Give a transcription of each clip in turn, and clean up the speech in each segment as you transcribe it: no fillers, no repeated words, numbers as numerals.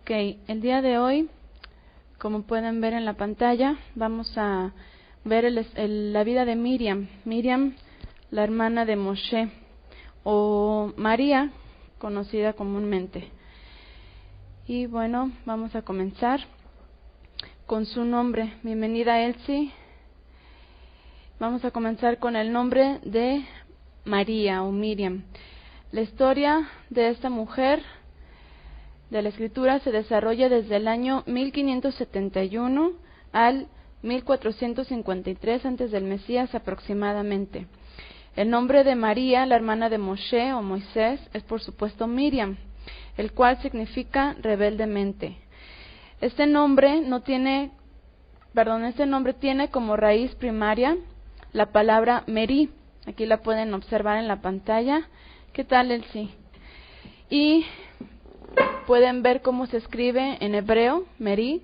Ok, el día de hoy, como pueden ver en la pantalla, vamos a ver la vida de Miriam. Miriam, la hermana de Moshe, o María, conocida comúnmente. Y bueno, vamos a comenzar con su nombre. Bienvenida, Elsie. Vamos a comenzar con el nombre de María o Miriam. La historia de esta mujer de la Escritura se desarrolla desde el año 1571 al 1453 antes del Mesías aproximadamente. El nombre de María, la hermana de Moshe o Moisés, es por supuesto Miriam, el cual significa rebeldemente. Este nombre tiene como raíz primaria la palabra Merí. Aquí la pueden observar en la pantalla. ¿Qué tal, Elsie? Y pueden ver cómo se escribe en hebreo, Merí.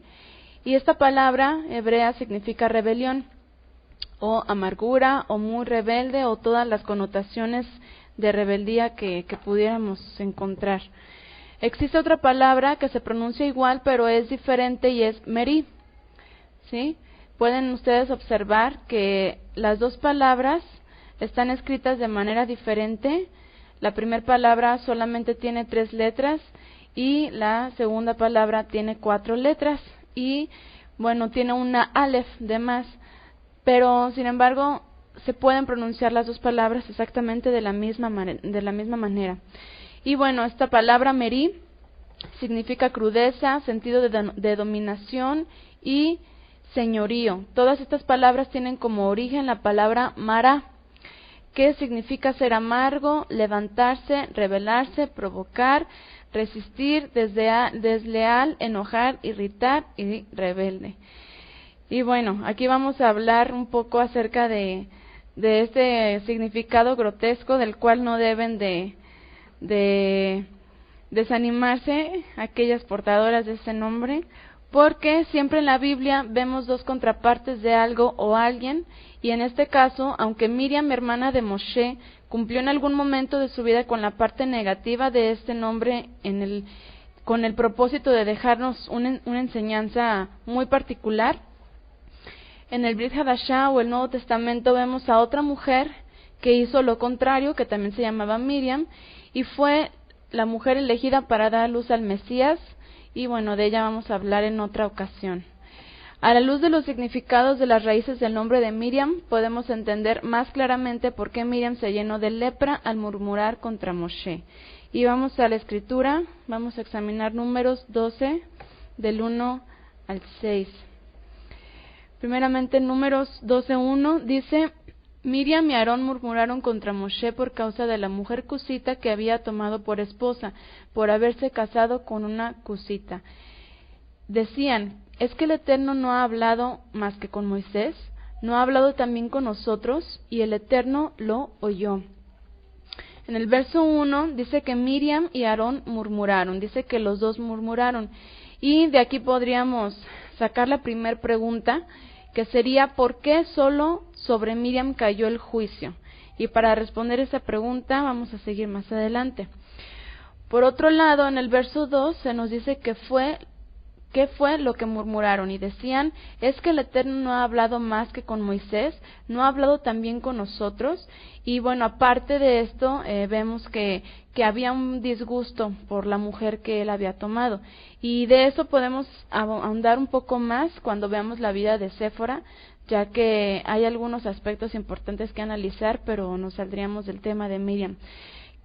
Y esta palabra hebrea significa rebelión, o amargura, o muy rebelde, o todas las connotaciones de rebeldía que pudiéramos encontrar. Existe otra palabra que se pronuncia igual, pero es diferente y es Merí. ¿Sí? Pueden ustedes observar que las dos palabras están escritas de manera diferente. La primera palabra solamente tiene 3 letras y la segunda palabra tiene 4 letras y bueno, tiene una alef de más, pero sin embargo se pueden pronunciar las dos palabras exactamente de la misma manera. Y bueno, esta palabra Merí significa crudeza, sentido de dominación y señorío. Todas estas palabras tienen como origen la palabra Mara, que significa ser amargo, levantarse, rebelarse, provocar, resistir, desleal, enojar, irritar y rebelde. Y bueno, aquí vamos a hablar un poco acerca de este significado grotesco del cual no deben de desanimarse aquellas portadoras de ese nombre, porque siempre en la Biblia vemos dos contrapartes de algo o alguien, y en este caso, aunque Miriam, hermana de Moshe, cumplió en algún momento de su vida con la parte negativa de este nombre con el propósito de dejarnos una enseñanza muy particular, en el Brit Hadashah o el Nuevo Testamento vemos a otra mujer que hizo lo contrario, que también se llamaba Miriam, y fue la mujer elegida para dar luz al Mesías, y bueno, de ella vamos a hablar en otra ocasión. A la luz de los significados de las raíces del nombre de Miriam, podemos entender más claramente por qué Miriam se llenó de lepra al murmurar contra Moshe. Y vamos a la Escritura, vamos a examinar Números 12, del 1 al 6. Primeramente, Números 12:1 dice: Miriam y Aarón murmuraron contra Moshe por causa de la mujer cusita que había tomado por esposa, por haberse casado con una cusita. Decían: ¿es que el Eterno no ha hablado más que con Moisés? ¿No ha hablado también con nosotros? Y el Eterno lo oyó. En el verso 1 dice que Miriam y Aarón murmuraron, dice que los dos murmuraron. Y de aquí podríamos sacar la primera pregunta, que sería: ¿por qué solo sobre Miriam cayó el juicio? Y para responder esa pregunta vamos a seguir más adelante. Por otro lado, en el verso 2 se nos dice ¿qué fue lo que murmuraron? Y decían: ¿es que el Eterno no ha hablado más que con Moisés? ¿No ha hablado también con nosotros? Y bueno, aparte de esto, vemos que había un disgusto por la mujer que él había tomado. Y de eso podemos ahondar un poco más cuando veamos la vida de Séfora, ya que hay algunos aspectos importantes que analizar, pero nos saldríamos del tema de Miriam.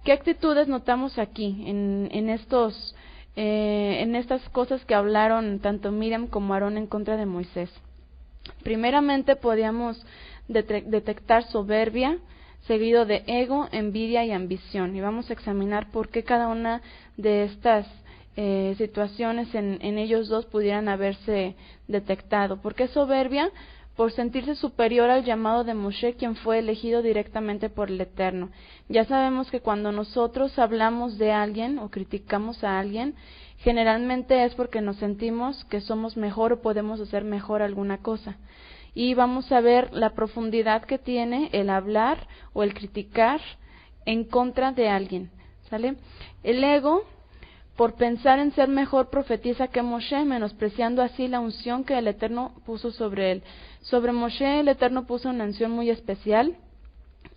¿Qué actitudes notamos aquí en estas cosas que hablaron tanto Miriam como Aarón en contra de Moisés? Primeramente podíamos detectar soberbia, seguido de ego, envidia y ambición. Y vamos a examinar por qué cada una de estas situaciones en ellos dos pudieran haberse detectado. ¿Por qué soberbia? Por sentirse superior al llamado de Moshe, quien fue elegido directamente por el Eterno. Ya sabemos que cuando nosotros hablamos de alguien o criticamos a alguien, generalmente es porque nos sentimos que somos mejor o podemos hacer mejor alguna cosa. Y vamos a ver la profundidad que tiene el hablar o el criticar en contra de alguien, ¿sale? El ego por pensar en ser mejor profetisa que Moshe, menospreciando así la unción que el Eterno puso sobre él. Sobre Moshe el Eterno puso una unción muy especial,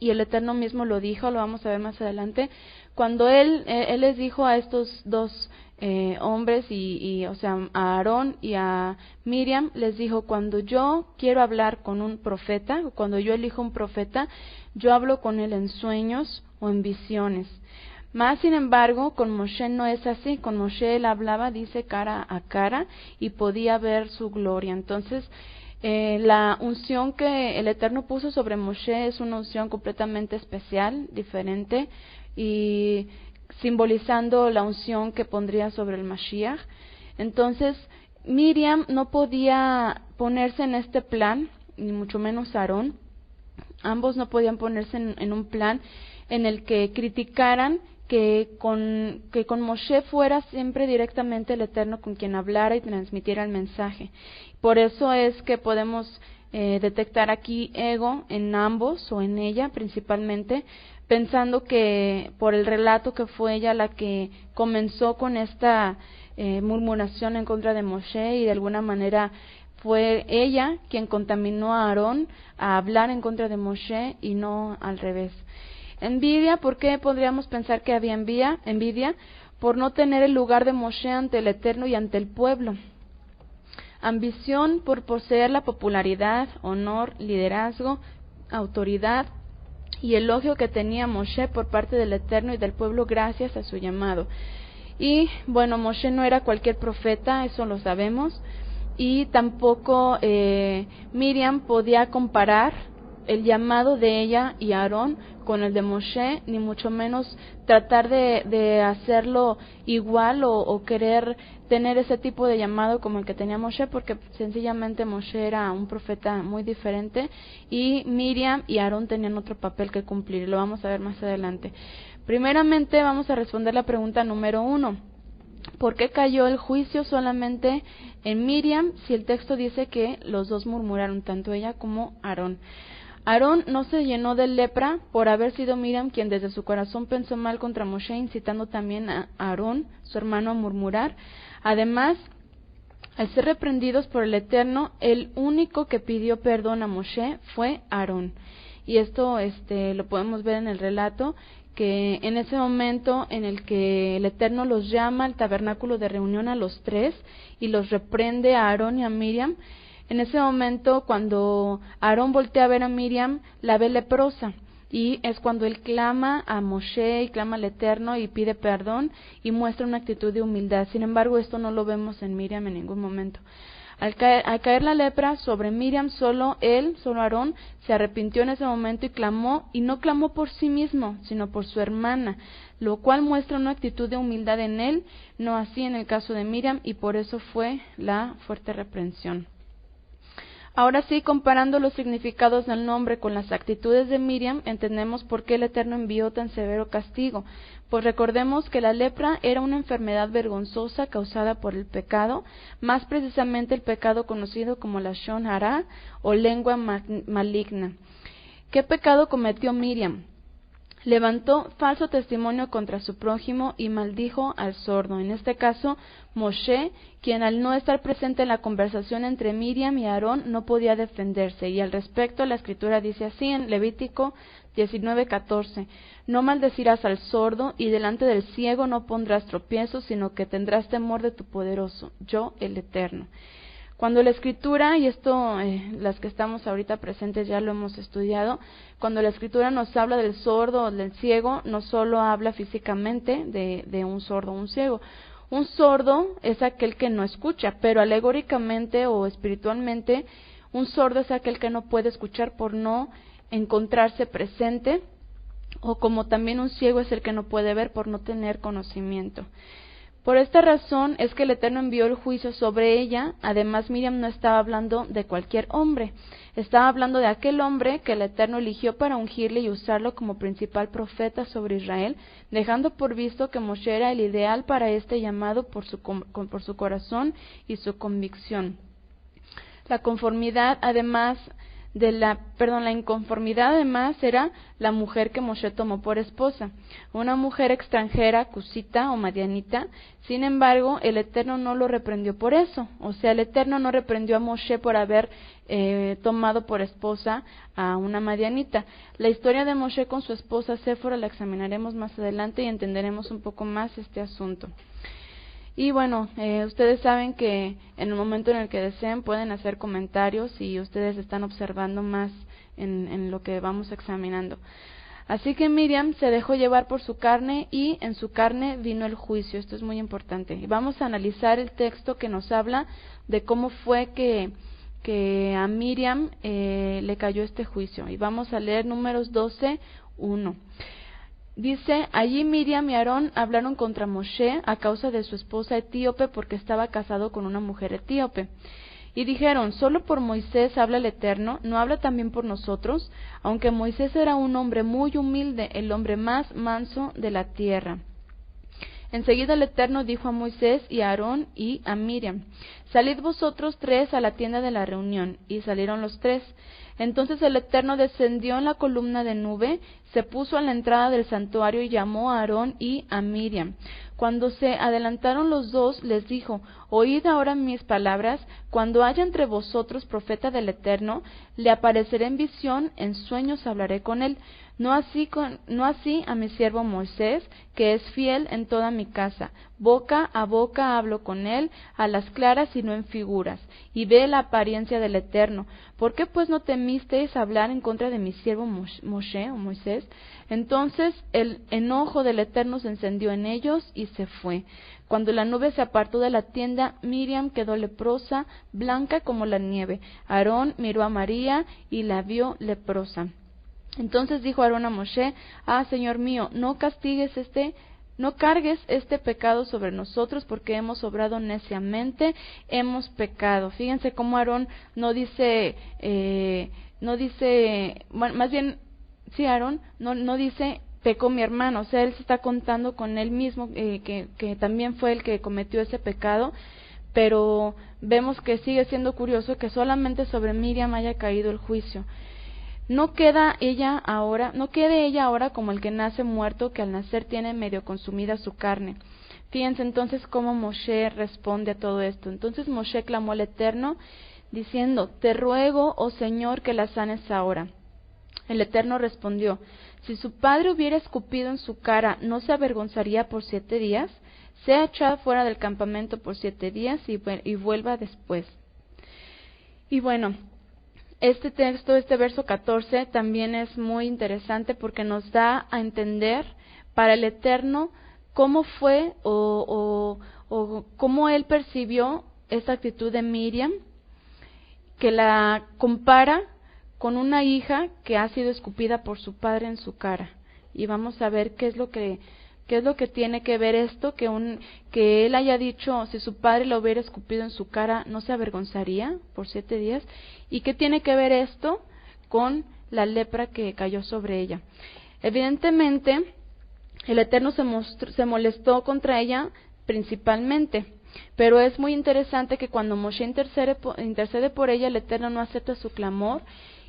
y el Eterno mismo lo dijo, lo vamos a ver más adelante, cuando él les dijo a estos dos hombres, o sea, a Aarón y a Miriam, les dijo: cuando yo quiero hablar con un profeta, cuando yo elijo un profeta, yo hablo con él en sueños o en visiones. Más sin embargo, con Moshe no es así. Con Moshe él hablaba, dice, cara a cara, y podía ver su gloria. Entonces, la unción que el Eterno puso sobre Moshe es una unción completamente especial, diferente, y simbolizando la unción que pondría sobre el Mashiach. Entonces, Miriam no podía ponerse en este plan, ni mucho menos Aarón. Ambos no podían ponerse en un plan en el que criticaran que con Moshe fuera siempre directamente el Eterno con quien hablara y transmitiera el mensaje. Por eso es que podemos detectar aquí ego en ambos, o en ella principalmente, pensando que por el relato que fue ella la que comenzó con esta murmuración en contra de Moshe, y de alguna manera fue ella quien contaminó a Aarón a hablar en contra de Moshe y no al revés. Envidia, ¿por qué podríamos pensar que había envidia? Por no tener el lugar de Moshe ante el Eterno y ante el pueblo. Ambición, por poseer la popularidad, honor, liderazgo, autoridad y elogio que tenía Moshe por parte del Eterno y del pueblo gracias a su llamado. Y bueno, Moshe no era cualquier profeta, eso lo sabemos, y tampoco Miriam podía comparar el llamado de ella y Aarón con el de Moshe, ni mucho menos tratar de hacerlo igual o querer tener ese tipo de llamado como el que tenía Moshe, porque sencillamente Moshe era un profeta muy diferente y Miriam y Aarón tenían otro papel que cumplir. Lo vamos a ver más adelante. Primeramente vamos a responder la pregunta número 1. ¿Por qué cayó el juicio solamente en Miriam si el texto dice que los dos murmuraron, tanto ella como Aarón? Aarón no se llenó de lepra por haber sido Miriam quien desde su corazón pensó mal contra Moshe, incitando también a Aarón, su hermano, a murmurar. Además, al ser reprendidos por el Eterno, el único que pidió perdón a Moshe fue Aarón. Y esto lo podemos ver en el relato, que en ese momento en el que el Eterno los llama al tabernáculo de reunión a los tres y los reprende a Aarón y a Miriam, en ese momento cuando Aarón voltea a ver a Miriam, la ve leprosa, y es cuando él clama a Moshe y clama al Eterno y pide perdón y muestra una actitud de humildad. Sin embargo, esto no lo vemos en Miriam en ningún momento. Al caer la lepra sobre Miriam, solo Aarón, se arrepintió en ese momento y clamó, y no clamó por sí mismo, sino por su hermana, lo cual muestra una actitud de humildad en él, no así en el caso de Miriam, y por eso fue la fuerte reprensión. Ahora sí, comparando los significados del nombre con las actitudes de Miriam, entendemos por qué el Eterno envió tan severo castigo. Pues recordemos que la lepra era una enfermedad vergonzosa causada por el pecado, más precisamente el pecado conocido como la Lashon Hara o lengua maligna. ¿Qué pecado cometió Miriam? Levantó falso testimonio contra su prójimo y maldijo al sordo, en este caso Moshe, quien al no estar presente en la conversación entre Miriam y Aarón no podía defenderse. Y al respecto la Escritura dice así en Levítico 19:14: no maldecirás al sordo, y delante del ciego no pondrás tropiezo, sino que tendrás temor de tu poderoso, yo el Eterno. Cuando la Escritura, y esto las que estamos ahorita presentes ya lo hemos estudiado, cuando la Escritura nos habla del sordo o del ciego, no solo habla físicamente de un sordo o un ciego. Un sordo es aquel que no escucha, pero alegóricamente o espiritualmente, un sordo es aquel que no puede escuchar por no encontrarse presente, o como también un ciego es el que no puede ver por no tener conocimiento. Por esta razón es que el Eterno envió el juicio sobre ella. Además, Miriam no estaba hablando de cualquier hombre, estaba hablando de aquel hombre que el Eterno eligió para ungirle y usarlo como principal profeta sobre Israel, dejando por visto que Moshe era el ideal para este llamado por su corazón y su convicción. La conformidad, además la inconformidad además era la mujer que Moshe tomó por esposa, una mujer extranjera, cusita o madianita. Sin embargo, el Eterno no lo reprendió por eso, o sea, el Eterno no reprendió a Moshe por haber tomado por esposa a una madianita. La historia de Moshe con su esposa Séfora la examinaremos más adelante y entenderemos un poco más este asunto. Y bueno, ustedes saben que en el momento en el que deseen pueden hacer comentarios y ustedes están observando más en lo que vamos examinando. Así que Miriam se dejó llevar por su carne y en su carne vino el juicio. Esto es muy importante. Y vamos a analizar el texto que nos habla de cómo fue que a Miriam le cayó este juicio. Y vamos a leer Números 12:1. Dice, allí Miriam y Aarón hablaron contra Moshe a causa de su esposa etíope porque estaba casado con una mujer etíope. Y dijeron, solo por Moisés habla el Eterno, ¿no habla también por nosotros? Aunque Moisés era un hombre muy humilde, el hombre más manso de la tierra. Enseguida el Eterno dijo a Moisés y a Aarón y a Miriam, salid vosotros 3 a la tienda de la reunión. Y salieron los 3. Entonces el Eterno descendió en la columna de nube, se puso a la entrada del santuario y llamó a Aarón y a Miriam. Cuando se adelantaron los dos, les dijo, oíd ahora mis palabras, cuando haya entre vosotros profeta del Eterno, le apareceré en visión, en sueños hablaré con él. No así a mi siervo Moisés, que es fiel en toda mi casa. Boca a boca hablo con él, a las claras y no en figuras, y ve la apariencia del Eterno. ¿Por qué pues no temisteis hablar en contra de mi siervo Moshe o Moisés? Entonces el enojo del Eterno se encendió en ellos y se fue. Cuando la nube se apartó de la tienda, Miriam quedó leprosa, blanca como la nieve. Aarón miró a María y la vio leprosa. Entonces dijo Aarón a Moshe, Señor mío, no cargues este pecado sobre nosotros porque hemos obrado neciamente, hemos pecado. Fíjense cómo Aarón no dice, Aarón no dice, pecó mi hermano, o sea, él se está contando con él mismo, que también fue el que cometió ese pecado, pero vemos que sigue siendo curioso que solamente sobre Miriam haya caído el juicio. No quede ella ahora como el que nace muerto, que al nacer tiene medio consumida su carne. Fíjense entonces cómo Moshe responde a todo esto. Entonces Moshe clamó al Eterno, diciendo, te ruego, oh Señor, que la sanes ahora. El Eterno respondió, si su padre hubiera escupido en su cara, ¿no se avergonzaría por 7 días? Sea echada fuera del campamento por 7 días y vuelva después. Y bueno, este texto, este verso 14, también es muy interesante porque nos da a entender para el Eterno cómo fue o cómo él percibió esta actitud de Miriam, que la compara con una hija que ha sido escupida por su padre en su cara. Y vamos a ver qué es lo que tiene que ver esto, que él haya dicho, si su padre lo hubiera escupido en su cara, ¿no se avergonzaría por 7 días? ¿Y qué tiene que ver esto con la lepra que cayó sobre ella? Evidentemente, el Eterno se molestó contra ella principalmente, pero es muy interesante que cuando Moshe intercede por ella, el Eterno no acepta su clamor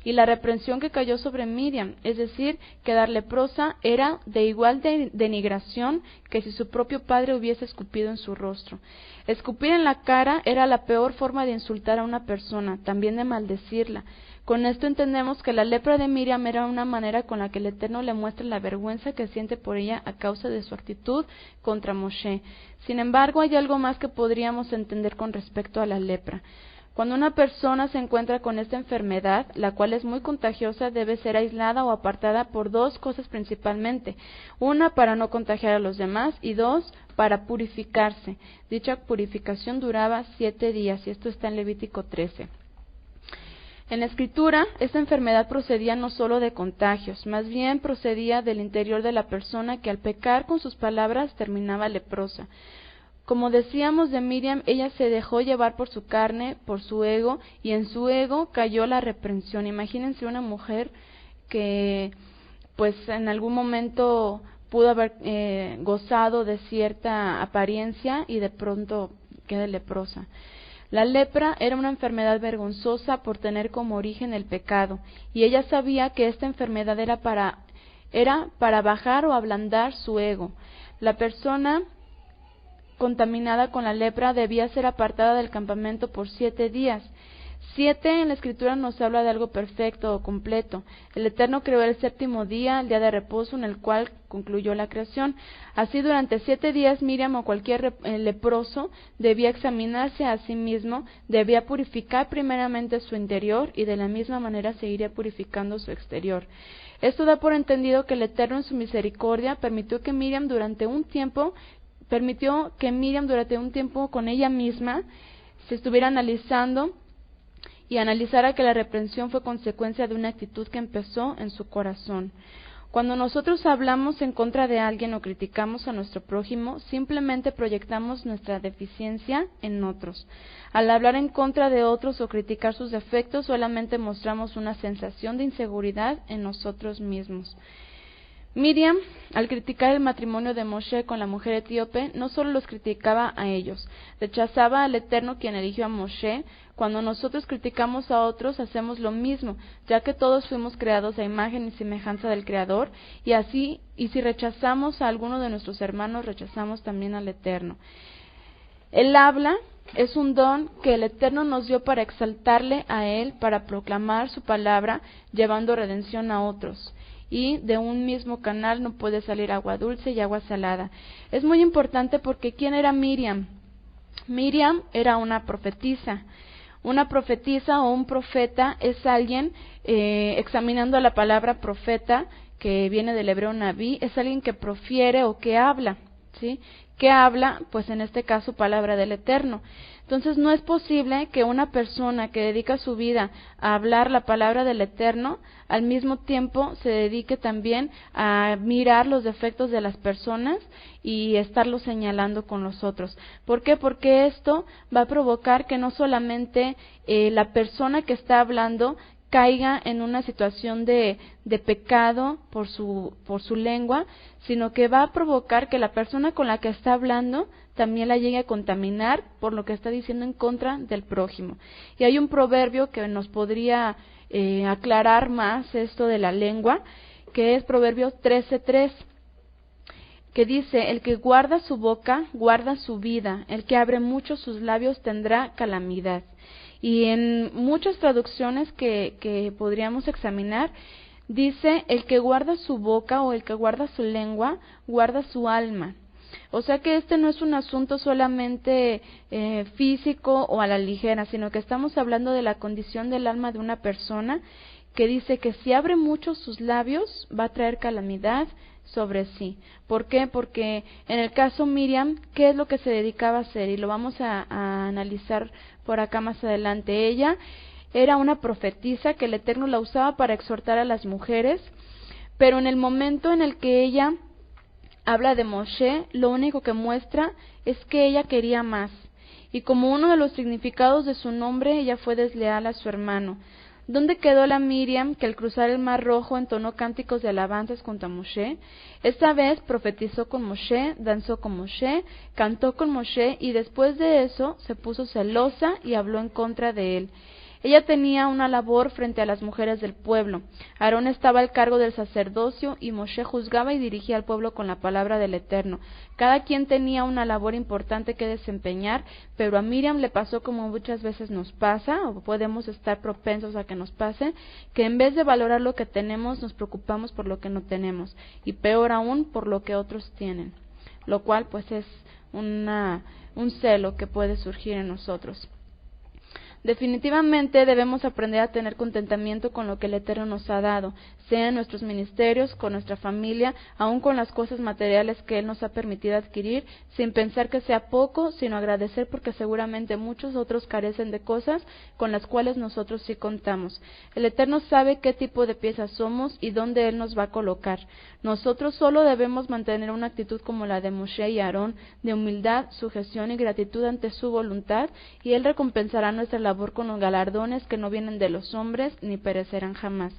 y la reprensión que cayó sobre Miriam, es decir, quedar leprosa era de igual denigración que si su propio padre hubiese escupido en su rostro. Escupir en la cara era la peor forma de insultar a una persona, también de maldecirla. Con esto entendemos que la lepra de Miriam era una manera con la que el Eterno le muestra la vergüenza que siente por ella a causa de su actitud contra Moshe. Sin embargo, hay algo más que podríamos entender con respecto a la lepra. Cuando una persona se encuentra con esta enfermedad, la cual es muy contagiosa, debe ser aislada o apartada por 2 cosas principalmente. 1, para no contagiar a los demás, y 2, para purificarse. Dicha purificación duraba 7 días, y esto está en Levítico 13. En la Escritura, esta enfermedad procedía no solo de contagios, más bien procedía del interior de la persona que al pecar con sus palabras terminaba leprosa. Como decíamos de Miriam, ella se dejó llevar por su carne, por su ego, y en su ego cayó la reprensión. Imagínense una mujer que pues en algún momento pudo haber gozado de cierta apariencia y de pronto queda leprosa. La lepra era una enfermedad vergonzosa por tener como origen el pecado, y ella sabía que esta enfermedad era para bajar o ablandar su ego. La persona contaminada con la lepra debía ser apartada del campamento por 7 días. 7 en la Escritura nos habla de algo perfecto o completo. El Eterno creó el 7º día, el día de reposo, en el cual concluyó la creación. Así, durante 7 días, Miriam o cualquier leproso debía examinarse a sí mismo, debía purificar primeramente su interior y de la misma manera seguiría purificando su exterior. Esto da por entendido que el Eterno en su misericordia permitió que Miriam durante un tiempo con ella misma se estuviera analizando y analizara que la reprensión fue consecuencia de una actitud que empezó en su corazón. Cuando nosotros hablamos en contra de alguien o criticamos a nuestro prójimo, simplemente proyectamos nuestra deficiencia en otros. Al hablar en contra de otros o criticar sus defectos, solamente mostramos una sensación de inseguridad en nosotros mismos. Miriam, al criticar el matrimonio de Moshe con la mujer etíope, no solo los criticaba a ellos, rechazaba al Eterno quien eligió a Moshe. Cuando nosotros criticamos a otros, hacemos lo mismo, ya que todos fuimos creados a imagen y semejanza del Creador, y si rechazamos a alguno de nuestros hermanos, rechazamos también al Eterno. El habla es un don que el Eterno nos dio para exaltarle a Él, para proclamar su palabra, llevando redención a otros. Y de un mismo canal no puede salir agua dulce y agua salada. Es muy importante porque ¿quién era Miriam? Miriam era una profetisa. Una profetisa o un profeta es alguien, examinando la palabra profeta, que viene del hebreo naví, es alguien que profiere o que habla, ¿sí? ¿Qué habla? Pues en este caso palabra del Eterno. Entonces no es posible que una persona que dedica su vida a hablar la palabra del Eterno, al mismo tiempo se dedique también a mirar los defectos de las personas y estarlos señalando con los otros. ¿Por qué? Porque esto va a provocar que no solamente la persona que está hablando caiga en una situación de pecado por su lengua, sino que va a provocar que la persona con la que está hablando también la llegue a contaminar por lo que está diciendo en contra del prójimo. Y hay un proverbio que nos podría aclarar más esto de la lengua, que es Proverbios 13:3, que dice: el que guarda su boca, guarda su vida, el que abre mucho sus labios tendrá calamidad. Y en muchas traducciones que podríamos examinar, dice: el que guarda su boca o el que guarda su lengua, guarda su alma. O sea que este no es un asunto solamente físico o a la ligera, sino que estamos hablando de la condición del alma de una persona, que dice que si abre mucho sus labios va a traer calamidad sobre sí. ¿Por qué? Porque en el caso Miriam, ¿qué es lo que se dedicaba a hacer? Y lo vamos a analizar por acá más adelante. Ella era una profetisa que el Eterno la usaba para exhortar a las mujeres, pero en el momento en el que ella habla de Moshe, lo único que muestra es que ella quería más. Y como uno de los significados de su nombre, ella fue desleal a su hermano. ¿Dónde quedó la Miriam que al cruzar el Mar Rojo entonó cánticos de alabanzas contra Moshe? Esta vez profetizó con Moshe, danzó con Moshe, cantó con Moshe, y después de eso se puso celosa y habló en contra de él. Ella tenía una labor frente a las mujeres del pueblo. Aarón estaba al cargo del sacerdocio y Moshe juzgaba y dirigía al pueblo con la palabra del Eterno. Cada quien tenía una labor importante que desempeñar, pero a Miriam le pasó como muchas veces nos pasa, o podemos estar propensos a que nos pase, que en vez de valorar lo que tenemos, nos preocupamos por lo que no tenemos, y peor aún, por lo que otros tienen, lo cual pues es un celo que puede surgir en nosotros. Definitivamente debemos aprender a tener contentamiento con lo que el Eterno nos ha dado, sea en nuestros ministerios, con nuestra familia, aun con las cosas materiales que Él nos ha permitido adquirir, sin pensar que sea poco, sino agradecer porque seguramente muchos otros carecen de cosas con las cuales nosotros sí contamos. El Eterno sabe qué tipo de piezas somos y dónde Él nos va a colocar. Nosotros solo debemos mantener una actitud como la de Moshe y Aarón, de humildad, sujeción y gratitud ante su voluntad, y Él recompensará nuestra labor con los galardones que no vienen de los hombres ni perecerán jamás.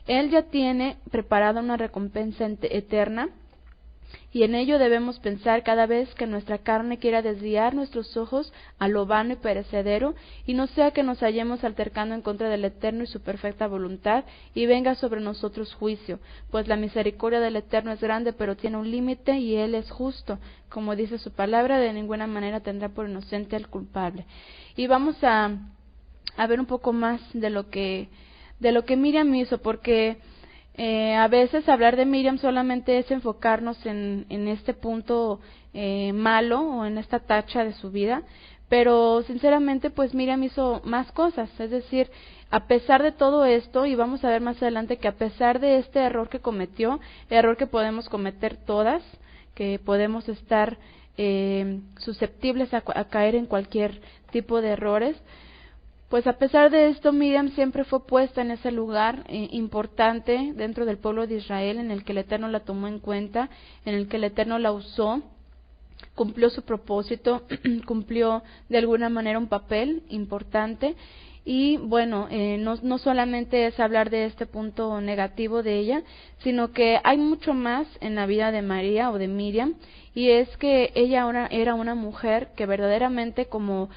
Él ya tiene preparada una recompensa eterna Y en ello debemos pensar cada vez que nuestra carne quiera desviar nuestros ojos a lo vano y perecedero, y no sea que nos hallemos altercando en contra del Eterno y su perfecta voluntad, y venga sobre nosotros juicio, pues la misericordia del Eterno es grande, pero tiene un límite, y Él es justo. Como dice su palabra, de ninguna manera tendrá por inocente al culpable. Y vamos a ver un poco más de lo que Miriam hizo, porque a veces hablar de Miriam solamente es enfocarnos en este punto malo o en esta tacha de su vida, pero sinceramente pues Miriam hizo más cosas, es decir, a pesar de todo esto, y vamos a ver más adelante que a pesar de este error que cometió, error que podemos cometer todas, que podemos estar susceptibles a caer en cualquier tipo de errores, pues a pesar de esto, Miriam siempre fue puesta en ese lugar importante dentro del pueblo de Israel, en el que el Eterno la tomó en cuenta, en el que el Eterno la usó, cumplió su propósito, cumplió de alguna manera un papel importante. Y bueno, no solamente es hablar de este punto negativo de ella, sino que hay mucho más en la vida de María o de Miriam, y es que ella era una mujer que verdaderamente, como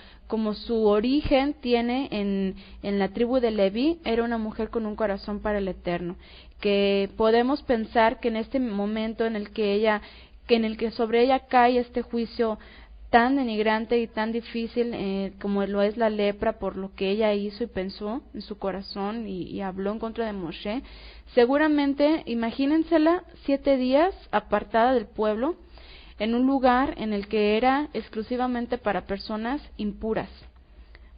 su origen tiene en la tribu de Leví, era una mujer con un corazón para el Eterno, que podemos pensar que en este momento en el que sobre ella cae este juicio tan denigrante y tan difícil como lo es la lepra, por lo que ella hizo y pensó en su corazón y habló en contra de Moshe, seguramente, imagínensela 7 días apartada del pueblo, en un lugar en el que era exclusivamente para personas impuras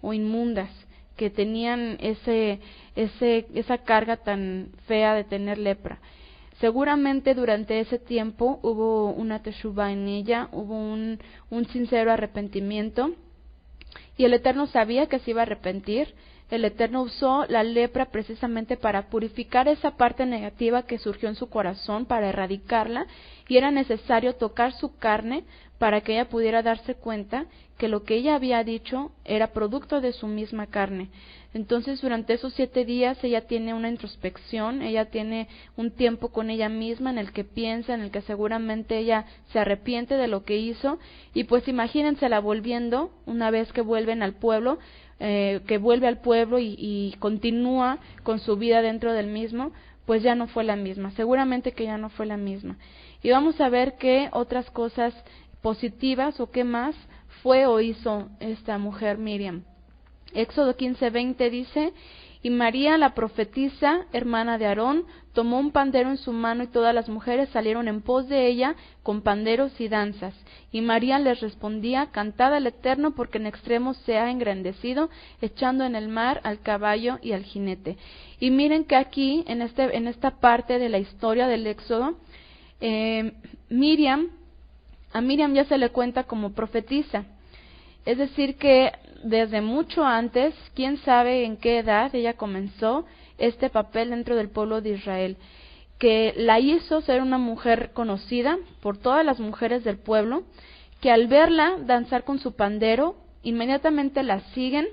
o inmundas, que tenían esa carga tan fea de tener lepra. Seguramente durante ese tiempo hubo una teshuvá en ella, hubo un sincero arrepentimiento, y el Eterno sabía que se iba a arrepentir. El Eterno usó la lepra precisamente para purificar esa parte negativa que surgió en su corazón, para erradicarla, y era necesario tocar su carne para que ella pudiera darse cuenta que lo que ella había dicho era producto de su misma carne. Entonces, durante esos 7 días ella tiene una introspección, ella tiene un tiempo con ella misma en el que piensa, en el que seguramente ella se arrepiente de lo que hizo, y pues imagínensela volviendo, una vez que vuelven al pueblo, que vuelve al pueblo y continúa con su vida dentro del mismo, pues ya no fue la misma, seguramente que ya no fue la misma. Y vamos a ver qué otras cosas positivas o qué más fue o hizo esta mujer Miriam. Éxodo 15:20 dice: y María, la profetisa, hermana de Aarón, tomó un pandero en su mano, y todas las mujeres salieron en pos de ella con panderos y danzas. Y María les respondía: cantad al Eterno, porque en extremo se ha engrandecido, echando en el mar al caballo y al jinete. Y miren que aquí, en esta parte de la historia del Éxodo, a Miriam ya se le cuenta como profetisa. Es decir que desde mucho antes, quién sabe en qué edad, ella comenzó este papel dentro del pueblo de Israel, que la hizo ser una mujer conocida por todas las mujeres del pueblo, que al verla danzar con su pandero, inmediatamente la siguen.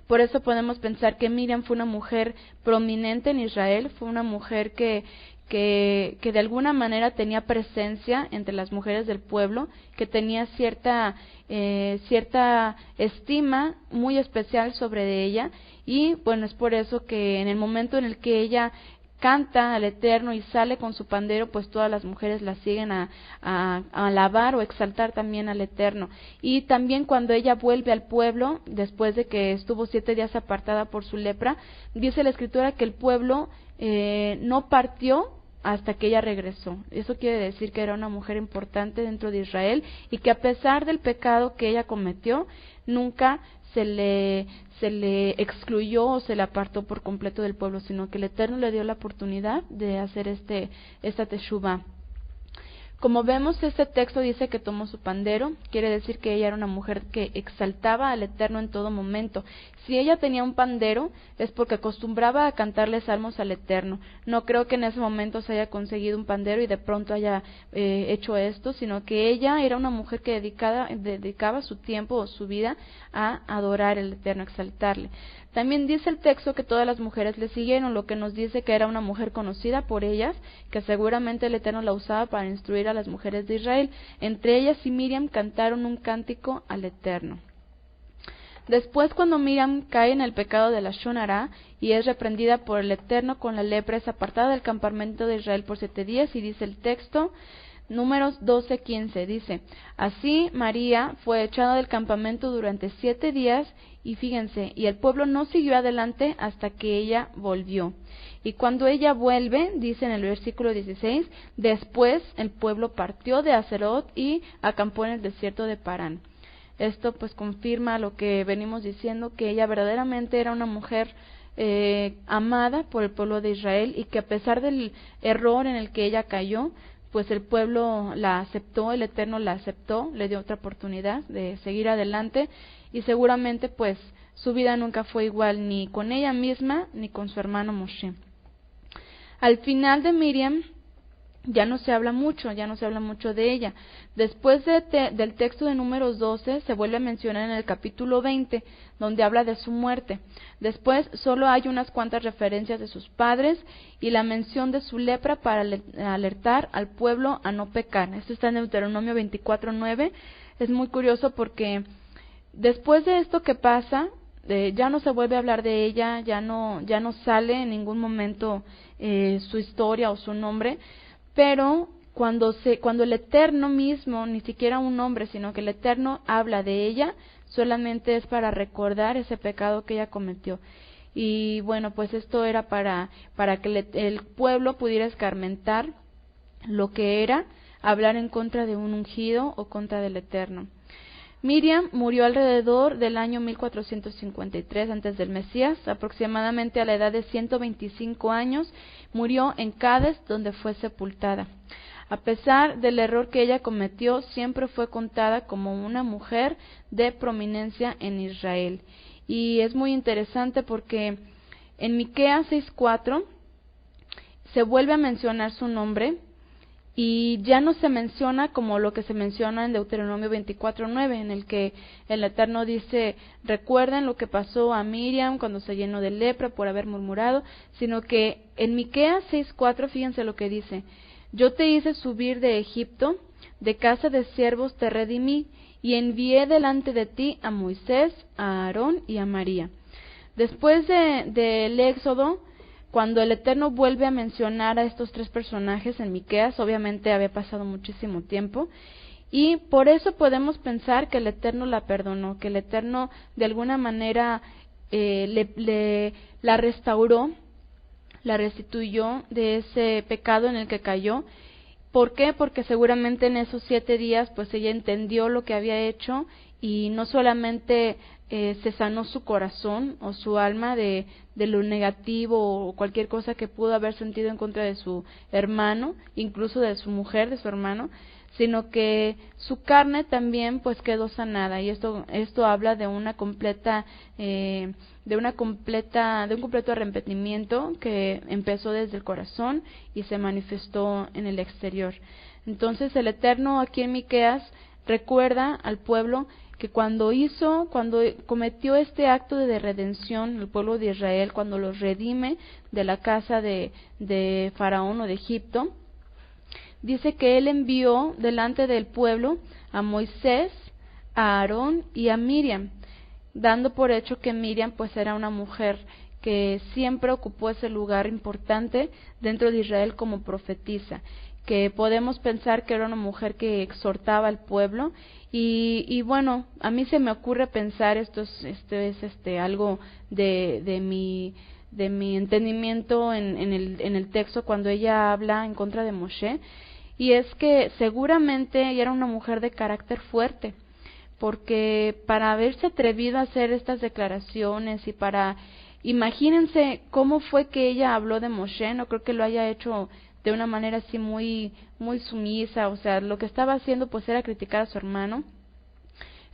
Por eso podemos pensar que Miriam fue una mujer prominente en Israel, fue una mujer que de alguna manera tenía presencia entre las mujeres del pueblo, que tenía cierta estima muy especial sobre ella. Y bueno, es por eso que en el momento en el que ella canta al Eterno y sale con su pandero, pues todas las mujeres la siguen a alabar o exaltar también al Eterno. Y también cuando ella vuelve al pueblo, después de que estuvo 7 días apartada por su lepra, dice la Escritura que el pueblo no partió hasta que ella regresó. Eso quiere decir que era una mujer importante dentro de Israel, y que a pesar del pecado que ella cometió, nunca se le excluyó o se le apartó por completo del pueblo, sino que el Eterno le dio la oportunidad de hacer esta teshuvá. Como vemos, este texto dice que tomó su pandero, quiere decir que ella era una mujer que exaltaba al Eterno en todo momento. Si ella tenía un pandero, es porque acostumbraba a cantarle salmos al Eterno. No creo que en ese momento se haya conseguido un pandero y de pronto haya hecho esto, sino que ella era una mujer que dedicaba su tiempo o su vida a adorar al Eterno, a exaltarle. También dice el texto que todas las mujeres le siguieron, lo que nos dice que era una mujer conocida por ellas, que seguramente el Eterno la usaba para instruir a las mujeres de Israel. Entre ellas y Miriam cantaron un cántico al Eterno. Después, cuando Miriam cae en el pecado de la Lashon Hará y es reprendida por el Eterno con la lepra, es apartada del campamento de Israel por 7 días, y dice el texto, Números 12:15, dice, así María fue echada del campamento durante 7 días, y fíjense, y el pueblo no siguió adelante hasta que ella volvió. Y cuando ella vuelve, dice en el versículo 16, después el pueblo partió de Aserot y acampó en el desierto de Parán. Esto pues confirma lo que venimos diciendo, que ella verdaderamente era una mujer amada por el pueblo de Israel, y que a pesar del error en el que ella cayó, pues el pueblo la aceptó, el Eterno la aceptó, le dio otra oportunidad de seguir adelante, y seguramente pues su vida nunca fue igual, ni con ella misma ni con su hermano Moshe. Al final de Miriam ya no se habla mucho de ella. Después del texto de Números 12 se vuelve a mencionar en el capítulo 20, donde habla de su muerte. Después solo hay unas cuantas referencias de sus padres y la mención de su lepra para alertar al pueblo a no pecar. Esto está en Deuteronomio 24:9. Es muy curioso porque después de esto que pasa, ya no se vuelve a hablar de ella, ya no sale en ningún momento su historia o su nombre. Pero cuando el Eterno mismo, ni siquiera un hombre, sino que el Eterno habla de ella, solamente es para recordar ese pecado que ella cometió. Y bueno, pues esto era para que el pueblo pudiera escarmentar lo que era hablar en contra de un ungido o contra del Eterno. Miriam murió alrededor del año 1453 antes del Mesías, aproximadamente a la edad de 125 años, murió en Cades, donde fue sepultada. A pesar del error que ella cometió, siempre fue contada como una mujer de prominencia en Israel. Y es muy interesante porque en Miqueas 6:4 se vuelve a mencionar su nombre, y ya no se menciona como lo que se menciona en Deuteronomio 24:9, en el que el Eterno dice, recuerden lo que pasó a Miriam cuando se llenó de lepra por haber murmurado, sino que en Miqueas 6:4, fíjense lo que dice, yo te hice subir de Egipto, de casa de siervos te redimí, y envié delante de ti a Moisés, a Aarón y a María. Después del Éxodo, cuando el Eterno vuelve a mencionar a estos 3 personajes en Miqueas, obviamente había pasado muchísimo tiempo, y por eso podemos pensar que el Eterno la perdonó, que el Eterno de alguna manera la restauró, la restituyó de ese pecado en el que cayó. ¿Por qué? Porque seguramente en esos 7 días pues ella entendió lo que había hecho, y no solamente se sanó su corazón o su alma de lo negativo o cualquier cosa que pudo haber sentido en contra de su hermano, incluso de su mujer, de su hermano, sino que su carne también pues quedó sanada. Y esto habla de un completo arrepentimiento que empezó desde el corazón y se manifestó en el exterior. Entonces el Eterno aquí en Miqueas recuerda al pueblo que cuando cometió este acto de redención, el pueblo de Israel, cuando los redime de la casa de Faraón o de Egipto, dice que él envió delante del pueblo a Moisés, a Aarón y a Miriam, dando por hecho que Miriam pues era una mujer que siempre ocupó ese lugar importante dentro de Israel como profetisa, que podemos pensar que era una mujer que exhortaba al pueblo. Y bueno, a mí se me ocurre pensar, esto es algo de mi entendimiento en el texto cuando ella habla en contra de Moshe, y es que seguramente ella era una mujer de carácter fuerte, porque para haberse atrevido a hacer estas declaraciones y imagínense cómo fue que ella habló de Moshe, no creo que lo haya hecho de una manera así muy sumisa, o sea, lo que estaba haciendo pues era criticar a su hermano.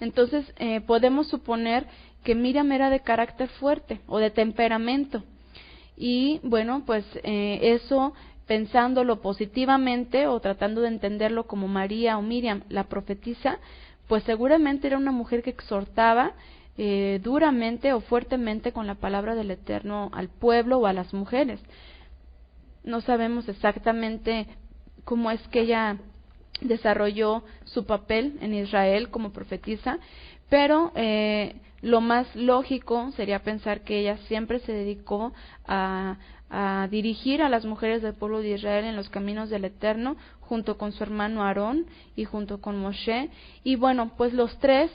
Entonces podemos suponer que Miriam era de carácter fuerte o de temperamento, y bueno, pues eso, pensándolo positivamente o tratando de entenderlo como María o Miriam, la profetisa, pues seguramente era una mujer que exhortaba duramente o fuertemente con la palabra del Eterno al pueblo o a las mujeres. No sabemos exactamente cómo es que ella desarrolló su papel en Israel como profetisa, pero lo más lógico sería pensar que ella siempre se dedicó a dirigir a las mujeres del pueblo de Israel en los caminos del Eterno, junto con su hermano Aarón y junto con Moshe. Y bueno, pues los tres,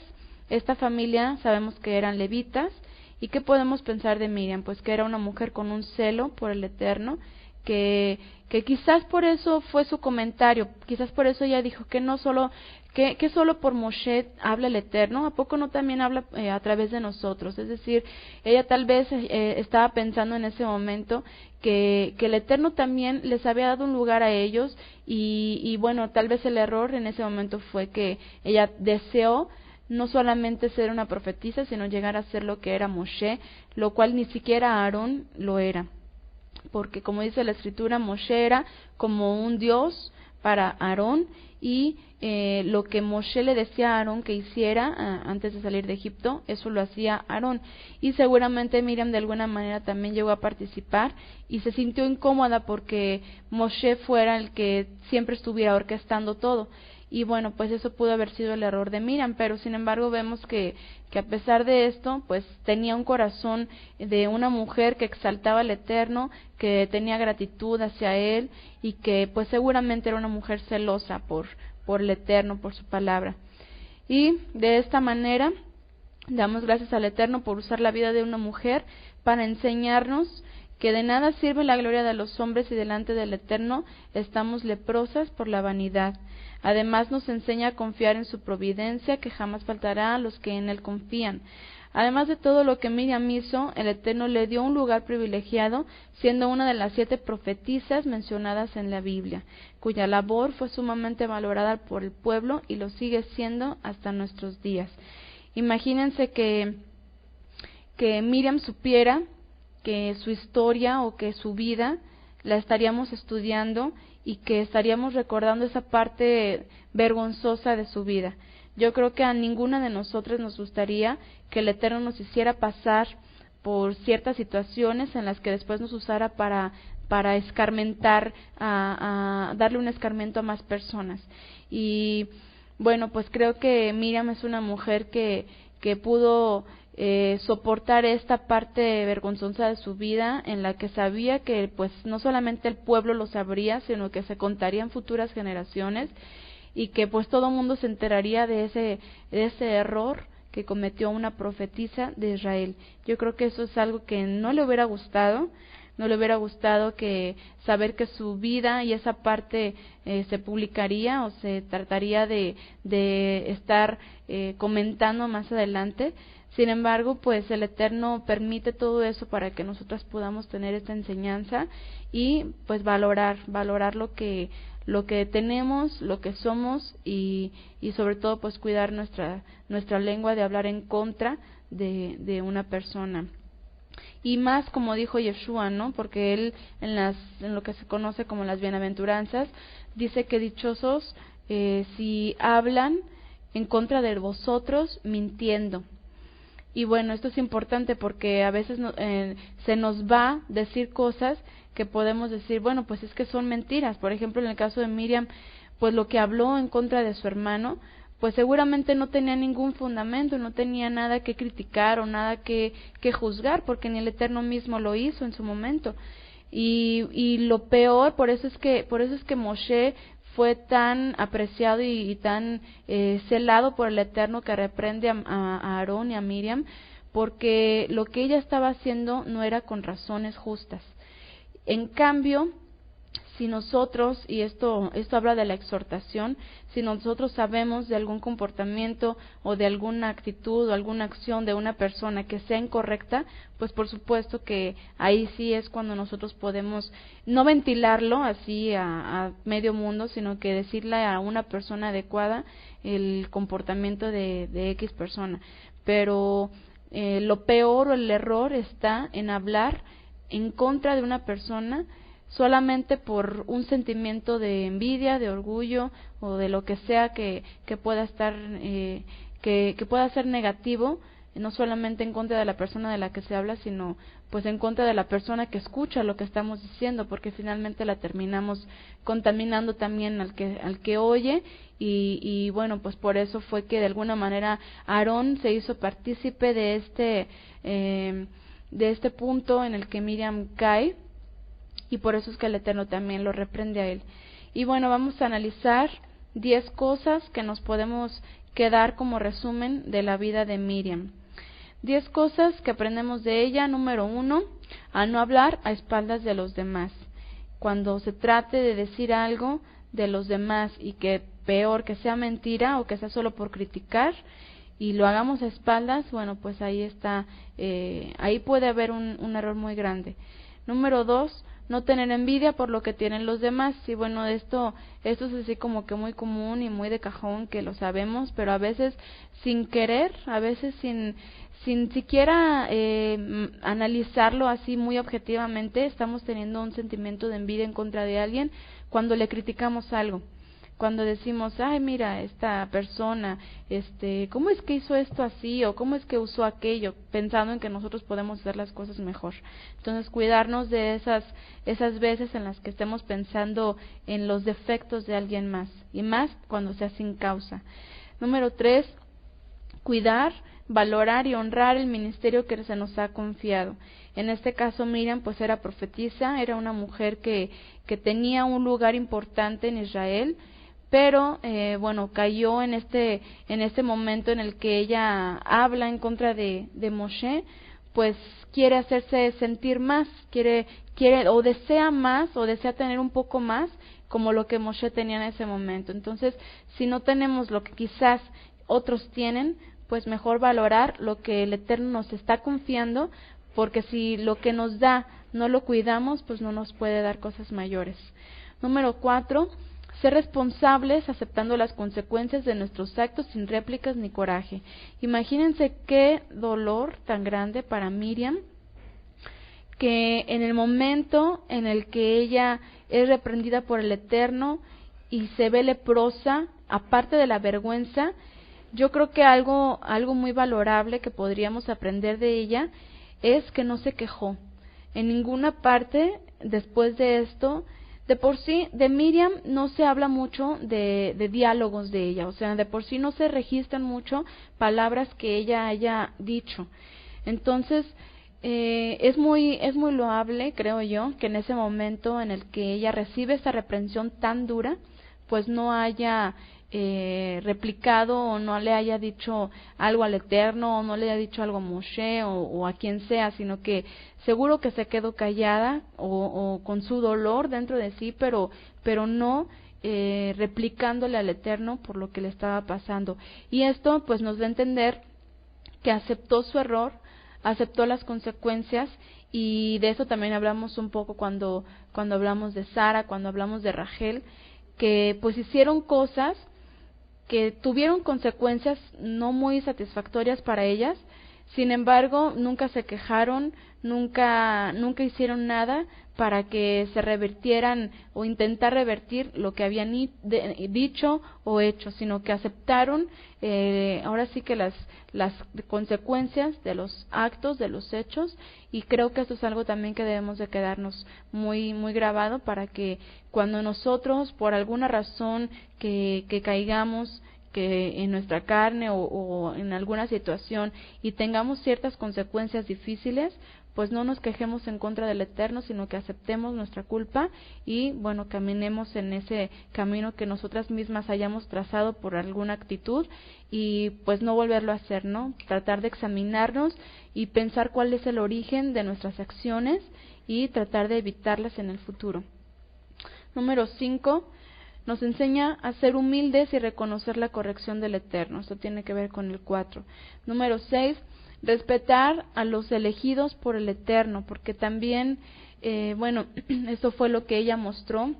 esta familia, sabemos que eran levitas. ¿Y qué podemos pensar de Miriam? Pues que era una mujer con un celo por el Eterno, que quizás por eso fue su comentario, quizás por eso ella dijo que no solo que solo por Moshe habla el Eterno, ¿a poco no también habla a través de nosotros? Es decir, ella tal vez estaba pensando en ese momento que el Eterno también les había dado un lugar a ellos y bueno, tal vez el error en ese momento fue que ella deseó no solamente ser una profetisa, sino llegar a ser lo que era Moshe, lo cual ni siquiera Aarón lo era. Porque como dice la escritura, Moshe era como un dios para Aarón y lo que Moshe le decía a Aarón que hiciera antes de salir de Egipto, eso lo hacía Aarón. Y seguramente Miriam de alguna manera también llegó a participar y se sintió incómoda porque Moshe fuera el que siempre estuviera orquestando todo. Y bueno, pues eso pudo haber sido el error de Miriam, pero sin embargo vemos que a pesar de esto, pues tenía un corazón de una mujer que exaltaba al Eterno, que tenía gratitud hacia él y que pues seguramente era una mujer celosa por el Eterno, por su palabra. Y de esta manera damos gracias al Eterno por usar la vida de una mujer para enseñarnos que de nada sirve la gloria de los hombres y delante del Eterno estamos leprosas por la vanidad. Además nos enseña a confiar en su providencia, que jamás faltará a los que en él confían. Además de todo lo que Miriam hizo, el Eterno le dio un lugar privilegiado, siendo una de las 7 profetisas mencionadas en la Biblia, cuya labor fue sumamente valorada por el pueblo y lo sigue siendo hasta nuestros días. Imagínense que Miriam supiera que su historia o que su vida la estaríamos estudiando y que estaríamos recordando esa parte vergonzosa de su vida. Yo creo que a ninguna de nosotros nos gustaría que el Eterno nos hiciera pasar por ciertas situaciones en las que después nos usara para escarmentar, a darle un escarmiento a más personas. Y bueno, pues creo que Miriam es una mujer que pudo soportar esta parte vergonzosa de su vida, en la que sabía que pues no solamente el pueblo lo sabría, sino que se contaría en futuras generaciones y que pues todo el mundo se enteraría de ese error que cometió una profetisa de Israel. Yo creo que eso es algo que no le hubiera gustado que saber que su vida y esa parte se publicaría o se trataría de estar comentando más adelante. Sin embargo, pues el Eterno permite todo eso para que nosotras podamos tener esta enseñanza y pues valorar lo que tenemos, lo que somos y sobre todo pues cuidar nuestra lengua de hablar en contra de una persona. Y más como dijo Yeshua, ¿no? Porque él en lo que se conoce como las bienaventuranzas dice que dichosos si hablan en contra de vosotros mintiendo. Y bueno, esto es importante porque a veces se nos va decir cosas que podemos decir, bueno, pues es que son mentiras. Por ejemplo, en el caso de Miriam, pues lo que habló en contra de su hermano, pues seguramente no tenía ningún fundamento, no tenía nada que criticar o nada que juzgar, porque ni el Eterno mismo lo hizo en su momento. Y lo peor, por eso es que Moshe fue tan apreciado y tan celado por el Eterno, que reprende a Aarón y a Miriam, porque lo que ella estaba haciendo no era con razones justas. En cambio, si nosotros, y esto habla de la exhortación, si nosotros sabemos de algún comportamiento o de alguna actitud o alguna acción de una persona que sea incorrecta, pues por supuesto que ahí sí es cuando nosotros podemos no ventilarlo así a medio mundo, sino que decirle a una persona adecuada el comportamiento de X persona. Pero lo peor o el error está en hablar en contra de una persona solamente por un sentimiento de envidia, de orgullo o de lo que sea que pueda estar que pueda ser negativo no solamente en contra de la persona de la que se habla, sino pues en contra de la persona que escucha lo que estamos diciendo, porque finalmente la terminamos contaminando también al que oye, y bueno, pues por eso fue que de alguna manera Aarón se hizo partícipe de este punto en el que Miriam cae, y por eso es que el Eterno también lo reprende a él. Y bueno, vamos a analizar 10 cosas que nos podemos quedar como resumen de la vida de Miriam. 10 cosas que aprendemos de ella. Número 1, a no hablar a espaldas de los demás. Cuando se trate de decir algo de los demás y que peor que sea mentira o que sea solo por criticar y lo hagamos a espaldas, bueno, pues ahí está, ahí puede haber un error muy grande. Número 2, no tener envidia por lo que tienen los demás. Y bueno, esto es así como que muy común y muy de cajón, que lo sabemos, pero a veces sin querer, a veces sin siquiera analizarlo así muy objetivamente, estamos teniendo un sentimiento de envidia en contra de alguien cuando le criticamos algo. Cuando decimos, ay, mira, esta persona, ¿cómo es que hizo esto así? O ¿cómo es que usó aquello? Pensando en que nosotros podemos hacer las cosas mejor. Entonces, cuidarnos de esas veces en las que estemos pensando en los defectos de alguien más. Y más cuando sea sin causa. Número 3, cuidar, valorar y honrar el ministerio que se nos ha confiado. En este caso, Miriam pues era profetisa, era una mujer que tenía un lugar importante en Israel, pero bueno, cayó en este momento en el que ella habla en contra de Moshe, pues quiere hacerse sentir más, quiere o desea tener un poco más, como lo que Moshe tenía en ese momento. Entonces, si no tenemos lo que quizás otros tienen, pues mejor valorar lo que el Eterno nos está confiando, porque si lo que nos da no lo cuidamos, pues no nos puede dar cosas mayores. Número 4, ser responsables aceptando las consecuencias de nuestros actos sin réplicas ni coraje. Imagínense qué dolor tan grande para Miriam, que en el momento en el que ella es reprendida por el Eterno y se ve leprosa, aparte de la vergüenza, yo creo que algo muy valorable que podríamos aprender de ella es que no se quejó. En ninguna parte después de esto, de por sí, de Miriam no se habla mucho de diálogos de ella, o sea, de por sí no se registran mucho palabras que ella haya dicho. Entonces, es muy loable, creo yo, que en ese momento en el que ella recibe esa reprensión tan dura, pues no haya replicado o no le haya dicho algo al Eterno, o no le haya dicho algo a Moshe o a quien sea, sino que seguro que se quedó callada o con su dolor dentro de sí, pero no replicándole al Eterno por lo que le estaba pasando. Y esto pues nos da a entender que aceptó su error, aceptó las consecuencias, y de eso también hablamos un poco cuando hablamos de Sara, cuando hablamos de Rachel, que pues hicieron cosas que tuvieron consecuencias no muy satisfactorias para ellas. Sin embargo, nunca se quejaron, nunca hicieron nada para que se revirtieran o intentar revertir lo que habían dicho o hecho, sino que aceptaron ahora sí que las consecuencias de los actos, de los hechos, y creo que esto es algo también que debemos de quedarnos muy grabado, para que cuando nosotros por alguna razón que caigamos que en nuestra carne o en alguna situación y tengamos ciertas consecuencias difíciles, pues no nos quejemos en contra del Eterno, sino que aceptemos nuestra culpa y bueno, caminemos en ese camino que nosotras mismas hayamos trazado por alguna actitud, y pues no volverlo a hacer, ¿no? Tratar de examinarnos y pensar cuál es el origen de nuestras acciones y tratar de evitarlas en el futuro. Número 5, nos enseña a ser humildes y reconocer la corrección del Eterno. Esto tiene que ver con el 4. Número 6, respetar a los elegidos por el Eterno, porque también, bueno, esto fue lo que ella mostró.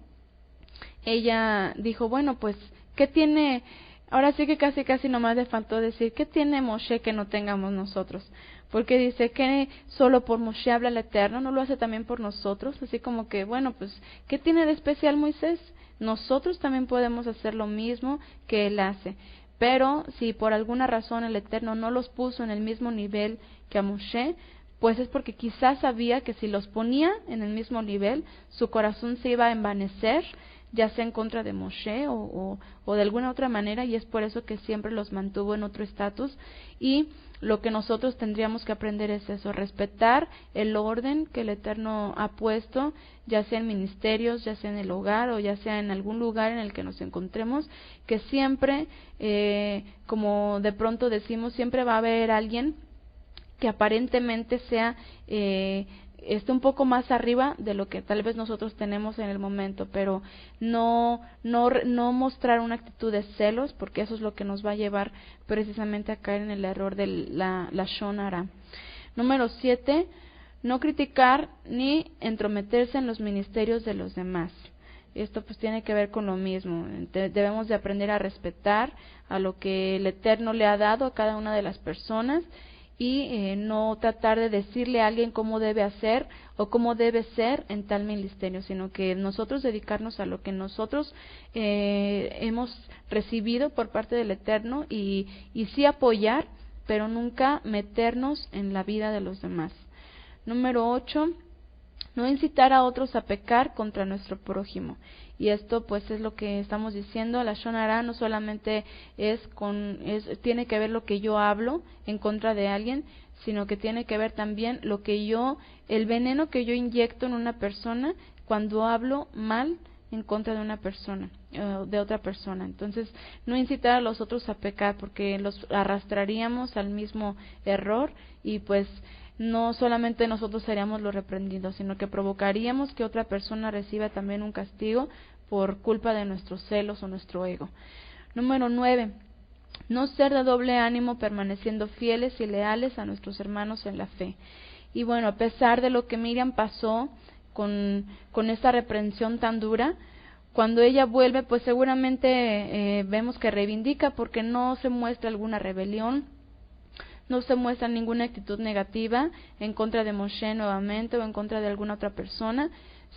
Ella dijo, bueno, pues, ¿qué tiene? Ahora sí que casi nomás le faltó decir, ¿qué tiene Moshe que no tengamos nosotros? Porque dice que solo por Moshe habla el Eterno, ¿no lo hace también por nosotros? Así como que, bueno, pues, ¿qué tiene de especial Moisés? Nosotros también podemos hacer lo mismo que él hace. Pero si por alguna razón el Eterno no los puso en el mismo nivel que a Moshe, pues es porque quizás sabía que si los ponía en el mismo nivel, su corazón se iba a envanecer, ya sea en contra de Moshe o de alguna otra manera, y es por eso que siempre los mantuvo en otro estatus. Y lo que nosotros tendríamos que aprender es eso, respetar el orden que el Eterno ha puesto, ya sea en ministerios, ya sea en el hogar o ya sea en algún lugar en el que nos encontremos, que siempre, como de pronto decimos, siempre va a haber alguien que aparentemente sea esté un poco más arriba de lo que tal vez nosotros tenemos en el momento, pero no mostrar una actitud de celos, porque eso es lo que nos va a llevar precisamente a caer en el error de la Lashon Hara. Número 7, no criticar ni entrometerse en los ministerios de los demás. Esto pues tiene que ver con lo mismo. Debemos de aprender a respetar a lo que el Eterno le ha dado a cada una de las personas, y no tratar de decirle a alguien cómo debe hacer o cómo debe ser en tal ministerio, sino que nosotros dedicarnos a lo que nosotros hemos recibido por parte del Eterno, y sí apoyar, pero nunca meternos en la vida de los demás. Número 8, no incitar a otros a pecar contra nuestro prójimo. Y esto pues es lo que estamos diciendo, la Lashon Hara no solamente tiene que ver lo que yo hablo en contra de alguien, sino que tiene que ver también el veneno que yo inyecto en una persona cuando hablo mal en contra de una persona, de otra persona. Entonces, no incitar a los otros a pecar, porque los arrastraríamos al mismo error, y pues no solamente nosotros seríamos los reprendidos, sino que provocaríamos que otra persona reciba también un castigo por culpa de nuestros celos o nuestro ego. Número 9, no ser de doble ánimo, permaneciendo fieles y leales a nuestros hermanos en la fe. Y bueno, a pesar de lo que Miriam pasó con esta reprensión tan dura, cuando ella vuelve, pues seguramente vemos que reivindica, porque no se muestra alguna rebelión, no se muestra ninguna actitud negativa en contra de Moshe nuevamente o en contra de alguna otra persona,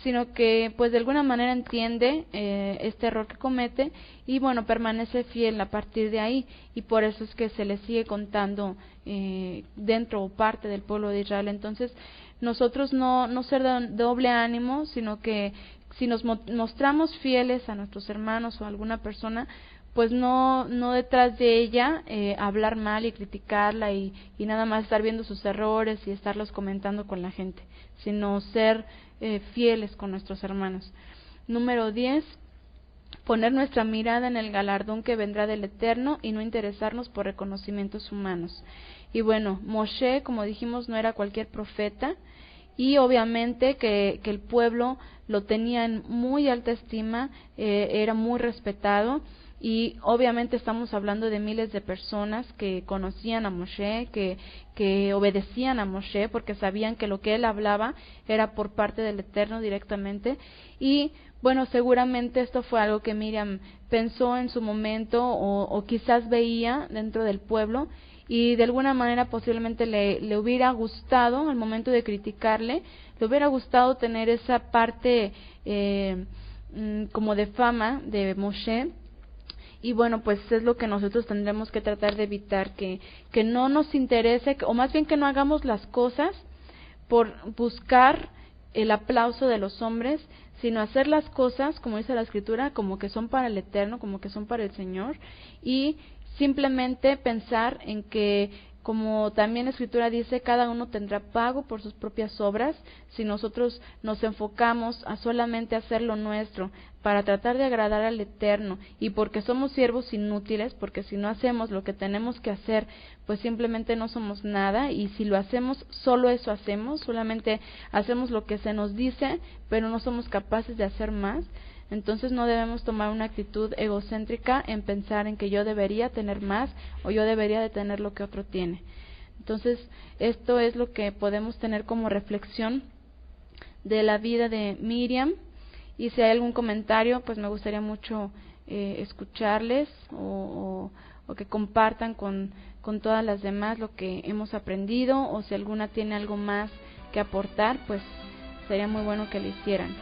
sino que pues de alguna manera entiende este error que comete, y bueno, permanece fiel a partir de ahí, y por eso es que se le sigue contando dentro o parte del pueblo de Israel. Entonces, nosotros no ser de doble ánimo, sino que si nos mostramos fieles a nuestros hermanos o a alguna persona, pues no detrás de ella hablar mal y criticarla y nada más estar viendo sus errores y estarlos comentando con la gente, sino ser fieles con nuestros hermanos. Número 10, poner nuestra mirada en el galardón que vendrá del Eterno y no interesarnos por reconocimientos humanos. Y bueno, Moshe, como dijimos, no era cualquier profeta, y obviamente que el pueblo lo tenía en muy alta estima, era muy respetado. Y obviamente estamos hablando de miles de personas que conocían a Moshe, que obedecían a Moshe, porque sabían que lo que él hablaba era por parte del Eterno directamente. Y bueno, seguramente esto fue algo que Miriam pensó en su momento o quizás veía dentro del pueblo, y de alguna manera posiblemente le hubiera gustado, al momento de criticarle, le hubiera gustado tener esa parte como de fama de Moshe. Y bueno, pues es lo que nosotros tendremos que tratar de evitar, que no nos interese, o más bien que no hagamos las cosas por buscar el aplauso de los hombres, sino hacer las cosas, como dice la Escritura, como que son para el Eterno, como que son para el Señor, y simplemente pensar en que, como también la Escritura dice, cada uno tendrá pago por sus propias obras. Si nosotros nos enfocamos a solamente hacer lo nuestro para tratar de agradar al Eterno, y porque somos siervos inútiles, porque si no hacemos lo que tenemos que hacer, pues simplemente no somos nada, y si lo hacemos, solo eso hacemos, solamente hacemos lo que se nos dice, pero no somos capaces de hacer más. Entonces no debemos tomar una actitud egocéntrica en pensar en que yo debería tener más o yo debería de tener lo que otro tiene. Entonces, esto es lo que podemos tener como reflexión de la vida de Miriam. Y si hay algún comentario, pues me gustaría mucho escucharles o que compartan con todas las demás lo que hemos aprendido, o si alguna tiene algo más que aportar, pues sería muy bueno que lo hicieran.